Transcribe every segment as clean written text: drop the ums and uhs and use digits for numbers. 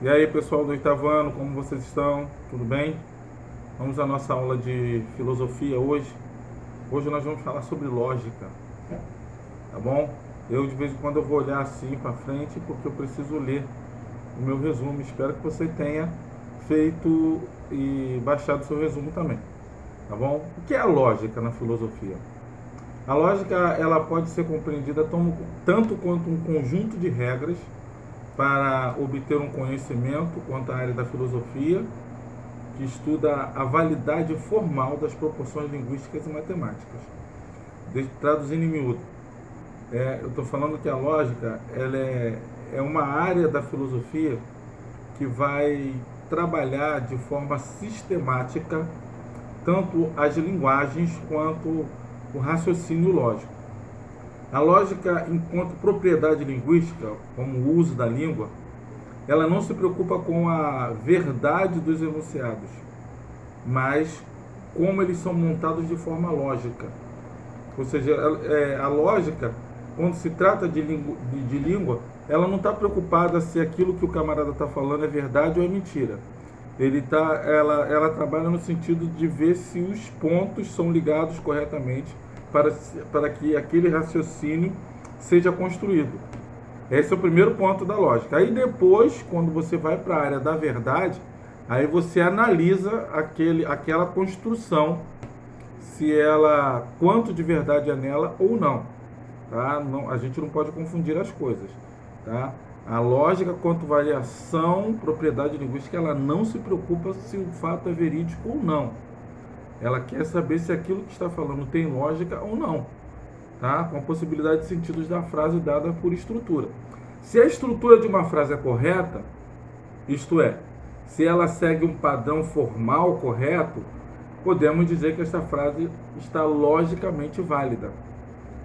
E aí, pessoal do oitavo ano, como vocês estão? Tudo bem? Vamos à nossa aula de filosofia hoje. Hoje nós vamos falar sobre lógica, tá bom? Eu de vez em quando eu vou olhar assim para frente porque eu preciso ler o meu resumo. Espero que você tenha feito e baixado o seu resumo também, tá bom? O que é a lógica na filosofia? A lógica ela pode ser compreendida tanto quanto um conjunto de regras para obter um conhecimento quanto à área da filosofia, que estuda a validade formal das proporções linguísticas e matemáticas. Traduzindo em miúdo, eu estou falando que a lógica ela é uma área da filosofia que vai trabalhar de forma sistemática tanto as linguagens quanto o raciocínio lógico. A lógica, enquanto propriedade linguística, como o uso da língua, ela não se preocupa com a verdade dos enunciados, mas como eles são montados de forma lógica. Ou seja, a lógica, quando se trata de língua, ela não está preocupada se aquilo que o camarada está falando é verdade ou é mentira. Ela trabalha no sentido de ver se os pontos são ligados corretamente para que aquele raciocínio seja construído. Esse é o primeiro ponto da lógica. Aí depois, quando você vai para a área da verdade, aí você analisa aquela construção, se ela, quanto de verdade é nela ou não. Tá? Não, a gente não pode confundir as coisas. Tá? A lógica quanto variação, propriedade linguística, ela não se preocupa se o fato é verídico ou não. Ela quer saber se aquilo que está falando tem lógica ou não. Tá? Com a possibilidade de sentidos da frase dada por estrutura. Se a estrutura de uma frase é correta, isto é, se ela segue um padrão formal correto, podemos dizer que essa frase está logicamente válida.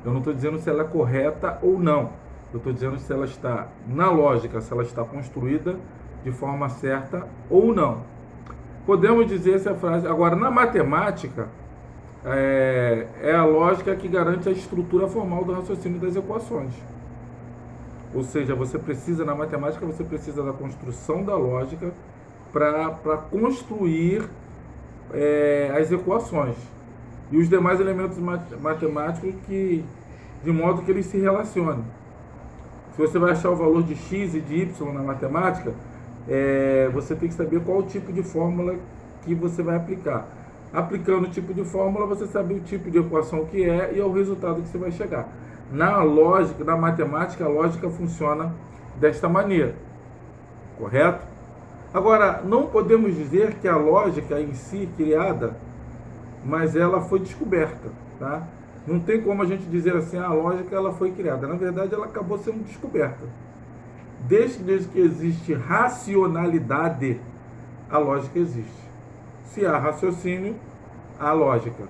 Eu não estou dizendo se ela é correta ou não. Eu estou dizendo se ela está na lógica, se ela está construída de forma certa ou não. Podemos dizer se a frase... Agora, na matemática, é a lógica que garante a estrutura formal do raciocínio das equações. Ou seja, na matemática, você precisa da construção da lógica para construir as equações e os demais elementos matemáticos de modo que eles se relacionem. Se você vai achar o valor de x e de y na matemática, você tem que saber qual o tipo de fórmula que você vai aplicar. Aplicando o tipo de fórmula, você sabe o tipo de equação que é e é o resultado que você vai chegar. Na lógica, na matemática, a lógica funciona desta maneira, correto? Agora, não podemos dizer que a lógica em si criada, mas ela foi descoberta, tá? Não tem como a gente dizer assim, a lógica ela foi criada. Na verdade, ela acabou sendo descoberta. Desde que existe racionalidade, a lógica existe. Se há raciocínio, há lógica,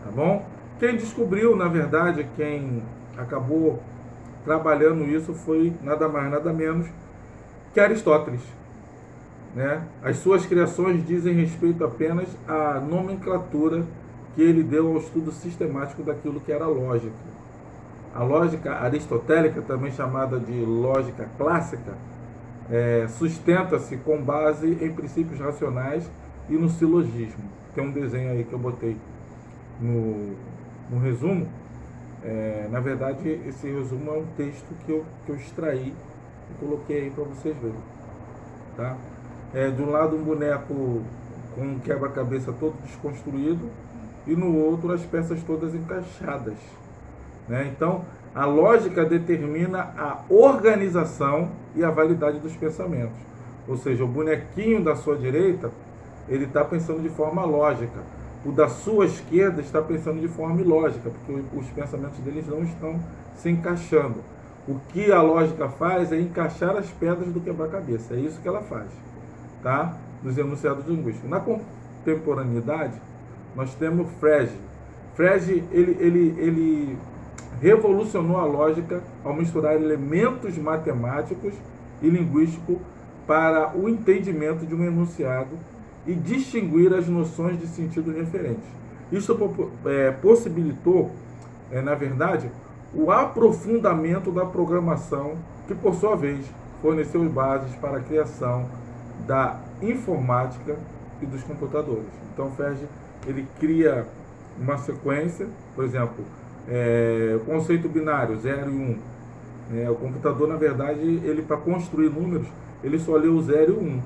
tá bom? Quem descobriu, na verdade, quem acabou trabalhando isso foi nada mais, nada menos que Aristóteles. Né? As suas criações dizem respeito apenas à nomenclatura que ele deu ao estudo sistemático daquilo que era lógica. A lógica aristotélica, também chamada de lógica clássica, sustenta-se com base em princípios racionais e no silogismo. Tem um desenho aí que eu botei no resumo. Na verdade, esse resumo é um texto que eu extraí e coloquei aí para vocês verem. Tá? De um lado um boneco com um quebra-cabeça todo desconstruído e no outro as peças todas encaixadas. Né? Então, a lógica determina a organização e a validade dos pensamentos. Ou seja, o bonequinho da sua direita, ele está pensando de forma lógica. O da sua esquerda está pensando de forma ilógica, porque os pensamentos deles não estão se encaixando. O que a lógica faz é encaixar as pedras do quebra-cabeça. É isso que ela faz, tá? Nos enunciados linguísticos. Na contemporaneidade, nós temos Frege. Frege, ele revolucionou a lógica ao misturar elementos matemáticos e linguísticos para o entendimento de um enunciado e distinguir as noções de sentido referentes. Isso possibilitou, na verdade, o aprofundamento da programação, que por sua vez forneceu bases para a criação da informática e dos computadores. Então, o Fergi, ele cria uma sequência, por exemplo, o conceito binário, 0 e 1. O computador, na verdade, ele para construir números, ele só lê o 0 e o 1.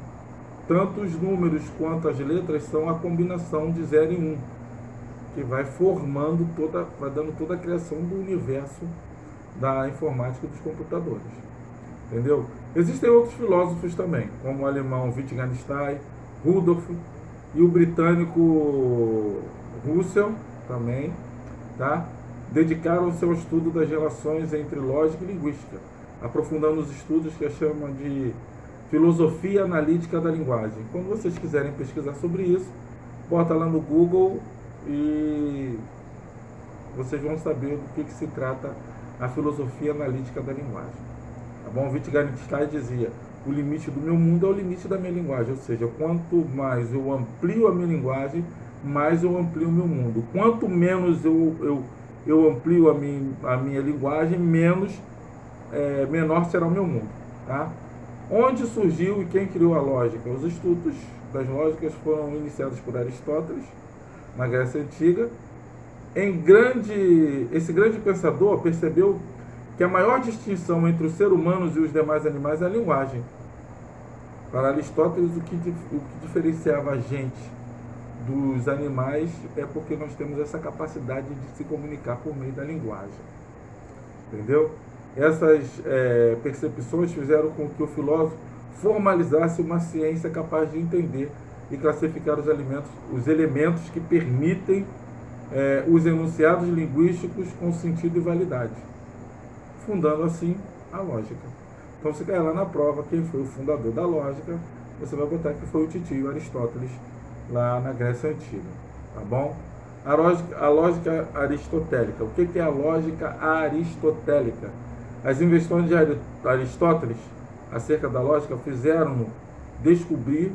Tanto os números quanto as letras são a combinação de 0 e 1, que vai formando vai dando toda a criação do universo da informática e dos computadores. Entendeu? Existem outros filósofos também, como o alemão Wittgenstein, Rudolf e o britânico Russell também, tá? Dedicaram-se ao estudo das relações entre lógica e linguística, aprofundando os estudos que chamam de filosofia analítica da linguagem. Quando vocês quiserem pesquisar sobre isso, bota lá no Google e vocês vão saber do que se trata a filosofia analítica da linguagem. Tá bom? Wittgenstein dizia: o limite do meu mundo é o limite da minha linguagem, ou seja, quanto mais eu amplio a minha linguagem, mais eu amplio o meu mundo. Quanto menos eu amplio a minha linguagem, menor será o meu mundo. Tá? Onde surgiu e quem criou a lógica? Os estudos das lógicas foram iniciados por Aristóteles, na Grécia Antiga. Esse grande pensador percebeu que a maior distinção entre os seres humanos e os demais animais é a linguagem. Para Aristóteles, o que diferenciava a gente dos animais é porque nós temos essa capacidade de se comunicar por meio da linguagem. Entendeu? Essas percepções fizeram com que o filósofo formalizasse uma ciência capaz de entender e classificar os elementos que permitem os enunciados linguísticos com sentido e validade, fundando assim a lógica. Então, se cair lá na prova quem foi o fundador da lógica, você vai botar que foi o titio Aristóteles, lá na Grécia Antiga. Tá bom? A lógica aristotélica. O que é a lógica aristotélica? As invenções de Aristóteles acerca da lógica fizeram-no descobrir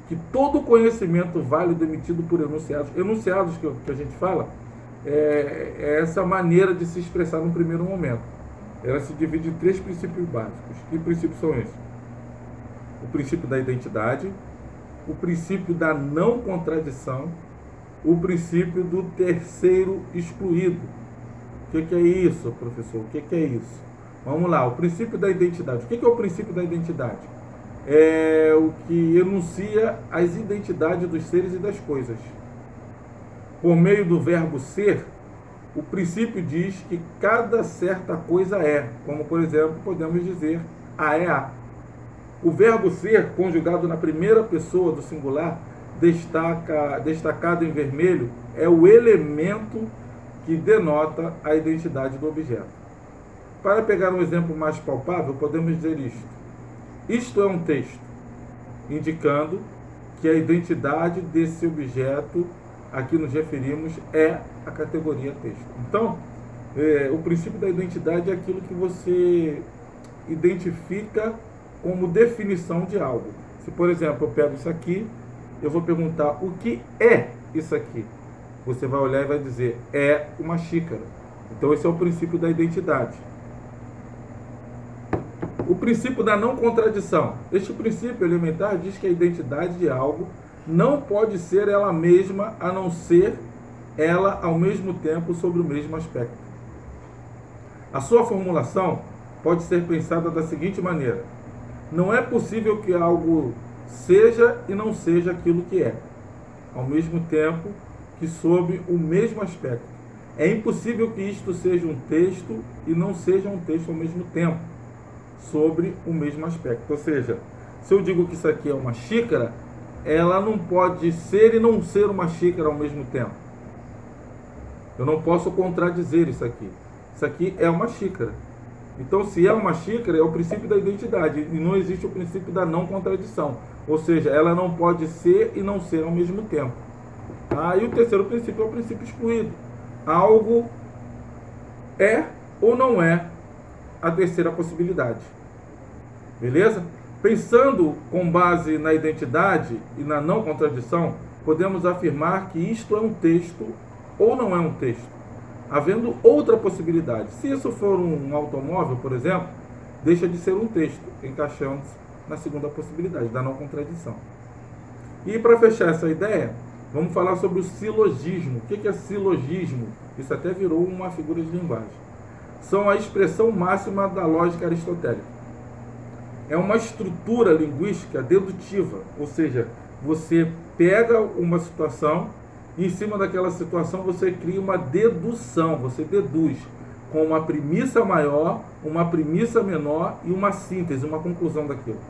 que todo conhecimento válido emitido por enunciados que a gente fala, é essa maneira de se expressar no primeiro momento. Ela se divide em 3 princípios básicos. Que princípios são esses? O princípio da identidade, o princípio da não contradição, o princípio do terceiro excluído. O que é isso, professor? O que é isso? Vamos lá, o princípio da identidade. O que é o princípio da identidade? É o que enuncia as identidades dos seres e das coisas. Por meio do verbo ser, o princípio diz que cada certa coisa é, como por exemplo, podemos dizer A é A. O verbo ser, conjugado na primeira pessoa do singular, destacado em vermelho, é o elemento que denota a identidade do objeto. Para pegar um exemplo mais palpável, podemos dizer isto. Isto é um texto, indicando que a identidade desse objeto a que nos referimos é a categoria texto. Então, o princípio da identidade é aquilo que você identifica como definição de algo. Se, por exemplo, eu pego isso aqui, eu vou perguntar o que é isso aqui. Você vai olhar e vai dizer, é uma xícara. Então, esse é o princípio da identidade. O princípio da não contradição. Este princípio elementar diz que a identidade de algo não pode ser ela mesma, a não ser ela ao mesmo tempo sobre o mesmo aspecto. A sua formulação pode ser pensada da seguinte maneira: não é possível que algo seja e não seja aquilo que é, ao mesmo tempo que sob o mesmo aspecto. É impossível que isto seja um texto e não seja um texto ao mesmo tempo, sobre o mesmo aspecto. Ou seja, se eu digo que isso aqui é uma xícara, ela não pode ser e não ser uma xícara ao mesmo tempo. Eu não posso contradizer isso aqui. Isso aqui é uma xícara. Então, se é uma xícara, é o princípio da identidade e não existe o princípio da não contradição. Ou seja, ela não pode ser e não ser ao mesmo tempo. E o terceiro princípio é o princípio excluído. Algo é ou não é a terceira possibilidade. Beleza? Pensando com base na identidade e na não contradição, podemos afirmar que isto é um texto ou não é um texto, havendo outra possibilidade. Se isso for um automóvel, por exemplo, deixa de ser um texto, encaixando-se na segunda possibilidade, da não contradição. E para fechar essa ideia, vamos falar sobre o silogismo. O que é silogismo? Isso até virou uma figura de linguagem. São a expressão máxima da lógica aristotélica. É uma estrutura linguística dedutiva, ou seja, você pega uma situação e em cima daquela situação você cria uma dedução, você deduz com uma premissa maior, uma premissa menor e uma síntese, uma conclusão daquilo.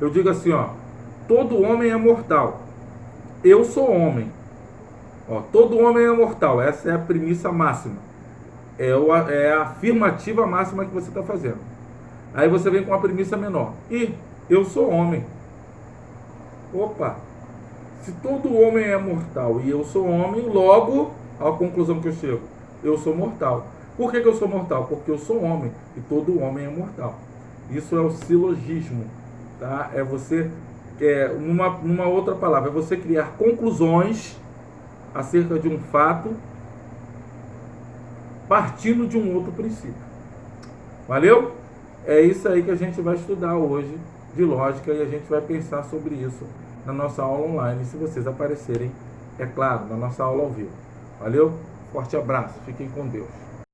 Eu digo assim, ó, todo homem é mortal. Eu sou homem. Ó, todo homem é mortal. Essa é a premissa máxima. É a afirmativa máxima que você está fazendo. Aí você vem com a premissa menor. E eu sou homem. Opa! Se todo homem é mortal e eu sou homem, logo, a conclusão que eu chego, eu sou mortal. Por que eu sou mortal? Porque eu sou homem e todo homem é mortal. Isso é o silogismo. Tá? É você, numa outra palavra, é você criar conclusões acerca de um fato partindo de um outro princípio. Valeu? É isso aí que a gente vai estudar hoje de lógica e a gente vai pensar sobre isso na nossa aula online, se vocês aparecerem, é claro, na nossa aula ao vivo. Valeu? Forte abraço, fiquem com Deus.